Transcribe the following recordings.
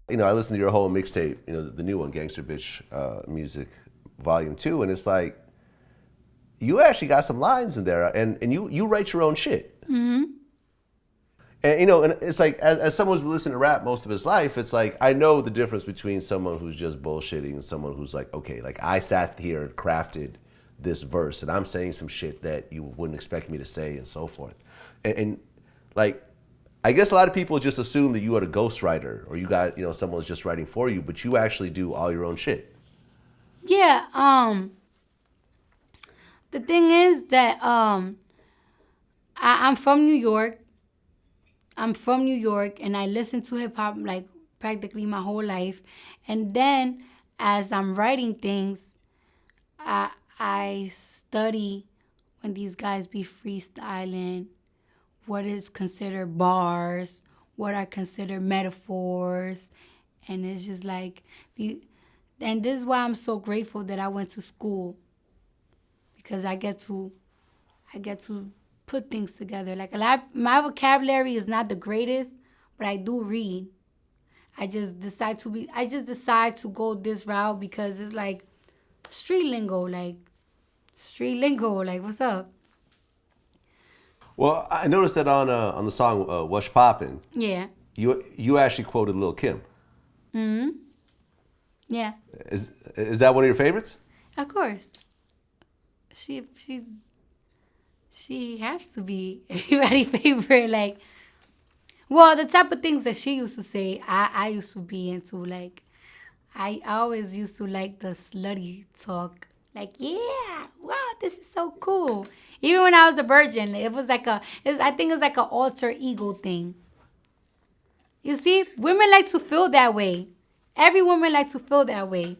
I listened to your whole mixtape, the new one, Gangster Bitch Music Volume 2, and it's like, you actually got some lines in there, and you write your own shit. And it's like, as someone who's been listening to rap most of his life, it's like, I know the difference between someone who's just bullshitting and someone who's like, okay, like I sat here and crafted this verse, and I'm saying some shit that you wouldn't expect me to say, and so forth. And like, I guess a lot of people just assume that you are a ghostwriter, or you got, someone's just writing for you, but you actually do all your own shit. Yeah. The thing is that I'm from New York. I'm from New York, and I listen to hip hop like practically my whole life. And then, as I'm writing things, I study when these guys be freestyling, what is considered bars, what are considered metaphors, and it's just like the. And this is why I'm so grateful that I went to school, because I get to put things together. Like a lot, my vocabulary is not the greatest, but I do read. I just decide to go this route because it's like street lingo, like what's up? Well, I noticed that on the song "What's Poppin'," Yeah. you actually quoted Lil Kim. Yeah. Is that one of your favorites? Of course. She's she has to be everybody's favorite. Like, well, the type of things that she used to say, I used to be into. Like, I always used to like the slutty talk. Like, yeah, wow, this is so cool. Even when I was a virgin, it was like I think it's like an alter ego thing. You see, women like to feel that way. Every woman like to feel that way.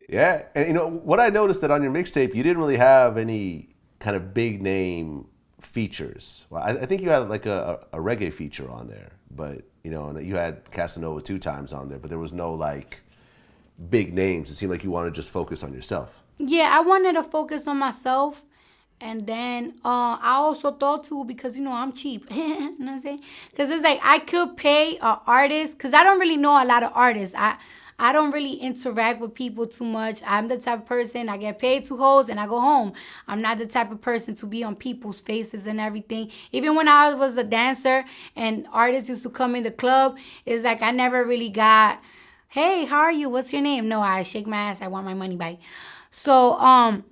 Yeah, and what I noticed that on your mixtape, you didn't really have any kind of big name features. Well, I think you had like a reggae feature on there, but and you had Casanova 2 times on there, but there was no like big names. It seemed like you wanted to just focus on yourself. Yeah, I wanted to focus on myself. And then I also thought too, because I'm cheap. You know what I'm saying? Because it's like I could pay an artist, because I don't really know a lot of artists. I don't really interact with people too much. I'm the type of person, I get paid to hoes and I go home. I'm not the type of person to be on people's faces and everything. Even when I was a dancer and artists used to come in the club, it's like I never really got, hey, how are you? What's your name? No, I shake my ass. I want my money back. So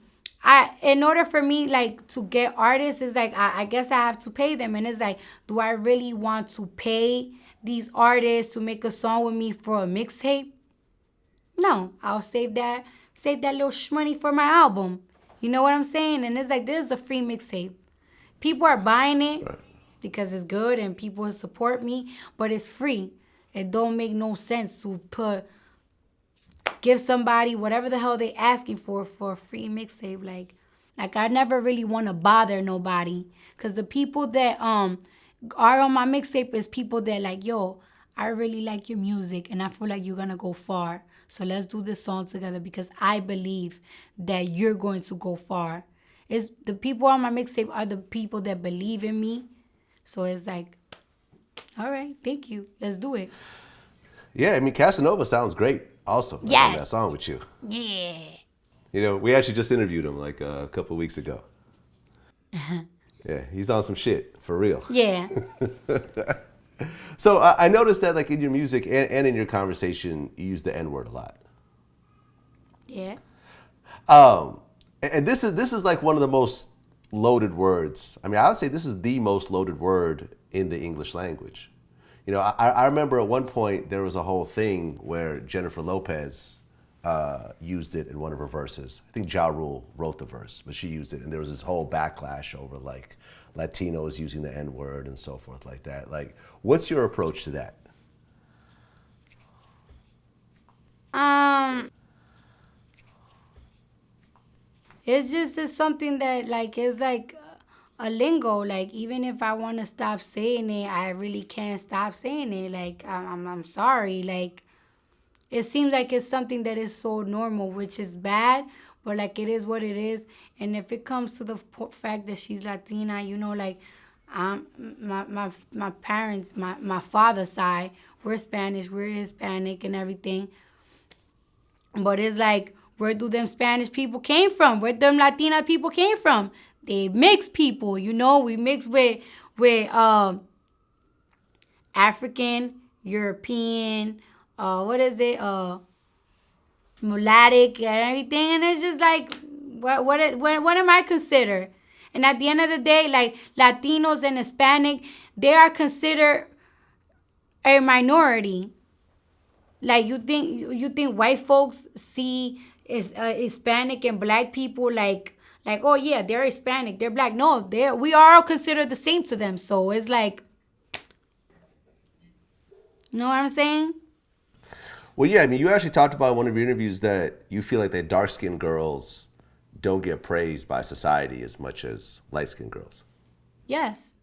in order for me like to get artists, it's like I guess I have to pay them, and it's like, do I really want to pay these artists to make a song with me for a mixtape? No, I'll save that little money for my album. You know what I'm saying? And it's like, this is a free mixtape. People are buying it Right. because it's good and people support me, but it's free. It don't make no sense to give somebody whatever the hell they asking for a free mixtape. Like I never really want to bother nobody, because the people that are on my mixtape is people that like, yo, I really like your music and I feel like you're gonna go far. So let's do this song together because I believe that you're going to go far. It's the people on my mixtape are the people that believe in me. So it's like, all right, thank you. Let's do it. Yeah, I mean Casanova sounds great. Also, like on that Yes. song with you. Yeah. We actually just interviewed him like a couple of weeks ago. Yeah, he's on some shit for real. Yeah. So I noticed that like in your music and in your conversation, you use the N word a lot. Yeah. And this is like one of the most loaded words. I mean, I would say this is the most loaded word in the English language. I remember at one point there was a whole thing where Jennifer Lopez used it in one of her verses. I think Ja Rule wrote the verse, but she used it, and there was this whole backlash over like Latinos using the N word and so forth like that. Like, what's your approach to that? Um, it's something that like is like a lingo. Like, even if I want to stop saying it, I really can't stop saying it. Like, I'm sorry. Like, it seems like it's something that is so normal, which is bad, but like it is what it is. And if it comes to the fact that she's Latina, like My parents, my father's side, we're Spanish, we're Hispanic and everything. But it's like, where do them Spanish people came from? Where them Latina people came from? They mixed people, you know. We mix with African, European, what is it? Mulattic and everything, and it's just like, what am I considered? And at the end of the day, like Latinos and Hispanic, they are considered a minority. Like you think white folks see is Hispanic and black people like, oh yeah, they're Hispanic, they're black. No, we are all considered the same to them. So it's like, you know what I'm saying? Well, yeah, I mean, you actually talked about in one of your interviews that you feel like that dark-skinned girls don't get praised by society as much as light-skinned girls. Yes,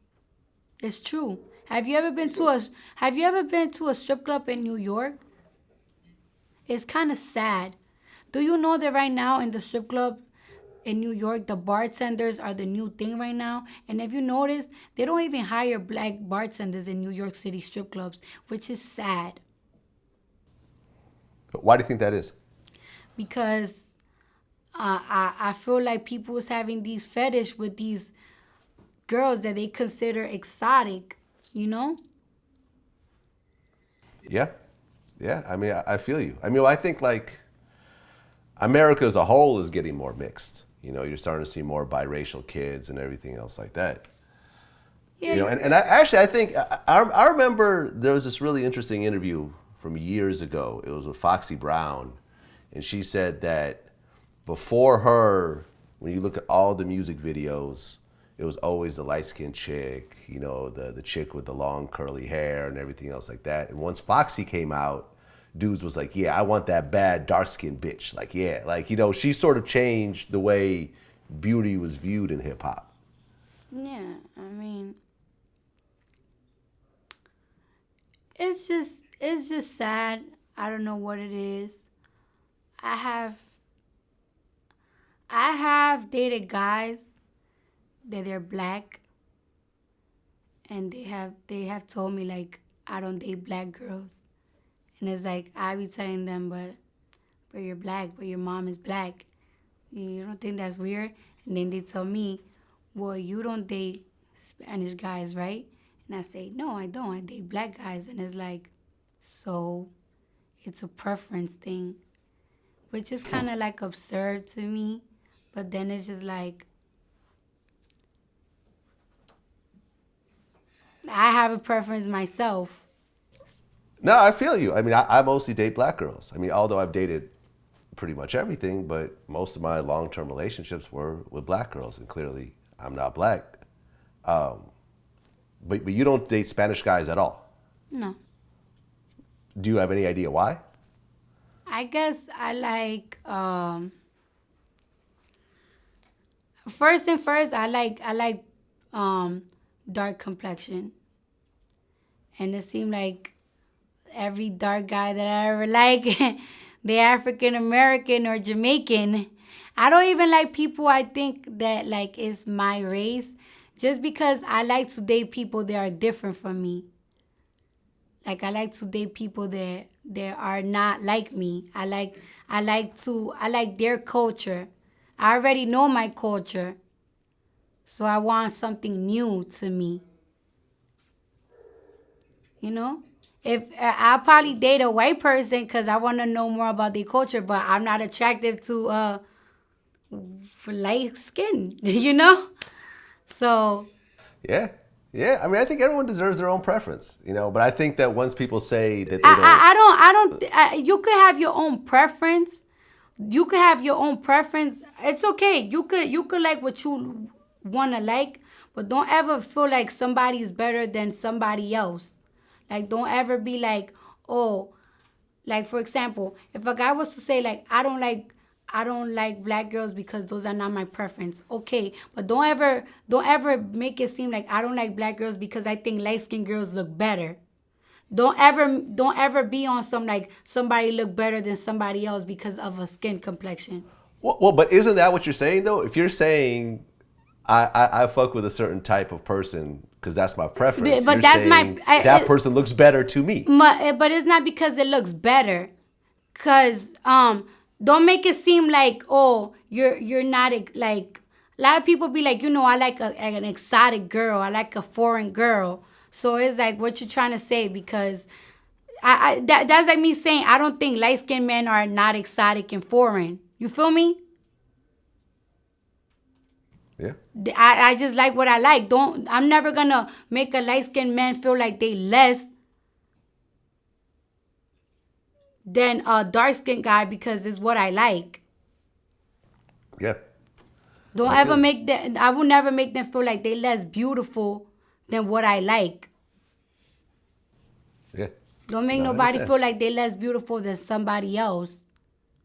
it's true. Have you ever been to a strip club in New York? It's kind of sad. Do you know that right now in the strip club in New York, the bartenders are the new thing right now? And if you notice, they don't even hire black bartenders in New York City strip clubs, which is sad But why do you think that is? because I feel like people is having these fetish with these girls that they consider exotic, you know? Yeah, yeah. I mean, I feel you. I mean, I think like America as a whole is getting more mixed. You know, you're starting to see more biracial kids and everything else like that. Yeah, You know, and I think I remember there was this really interesting interview from years ago. It was with Foxy Brown, and she said that before her, when you look at all the music videos, it was always the light skinned chick, you know, the chick with the long curly hair and everything else like that. And once Foxy came out, dudes was like, yeah, I want that bad dark skinned bitch. Like, yeah, like, you know, she sort of changed the way beauty was viewed in hip hop. yeah. I mean, it's just sad. I don't know what it is. I have I have dated guys that they're black, and they have told me like, I don't date black girls. And it's like, I be telling them, but you're black, but your mom is black. You don't think that's weird? And then they tell me, well, you don't date Spanish guys, right? And I say, no, I don't. I date black guys. And it's like, so it's a preference thing, which is kind of like absurd to me. But then it's just like, I have a preference myself. No, I feel you. I mean, I mostly date black girls. I mean, although I've dated pretty much everything, but most of my long-term relationships were with black girls, and clearly I'm not black. But you don't date Spanish guys at all. No. Do you have any idea why? I guess I like first and first I like dark complexion. And it seemed like every dark guy that I ever like, they African American or Jamaican. I don't even like people I think that like is my race, just because I like to date people that are different from me. Like I like to date people that are not like me. I like their culture. I already know my culture. So I want something new to me. You know? If I'll probably date a white person because I want to know more about their culture, but I'm not attractive to light skin, you know? So Yeah. Yeah. I mean, I think everyone deserves their own preference, you know, but I think that once people say that they don't. you could have your own preference. You could have your own preference. It's okay. You could like what you want to like, but don't ever feel like somebody is better than somebody else. Like, don't ever be like, oh, like for example, if a guy was to say like, I don't like black girls because those are not my preference. Okay, but don't ever make it seem like I don't like black girls because I think light skinned girls look better. Don't ever be on some like somebody look better than somebody else because of a skin complexion. Well, but isn't that what you're saying though? If you're saying I fuck with a certain type of person because that's my preference. But You're that's saying that person looks better to me. But it's not because it looks better. Cause don't make it seem like, oh, you're not like, a lot of people be like, I like an exotic girl, I like a foreign girl. So it's like, what you trying to say? Because that's like me saying I don't think light skinned men are not exotic and foreign. You feel me? Yeah. I just like what I like. I'm never gonna make a light skinned man feel like they less than a dark skinned guy because it's what I like. Yeah. Don't ever make them. I will never make them feel like they less beautiful than what I like. Yeah. Don't make nobody feel like they less beautiful than somebody else.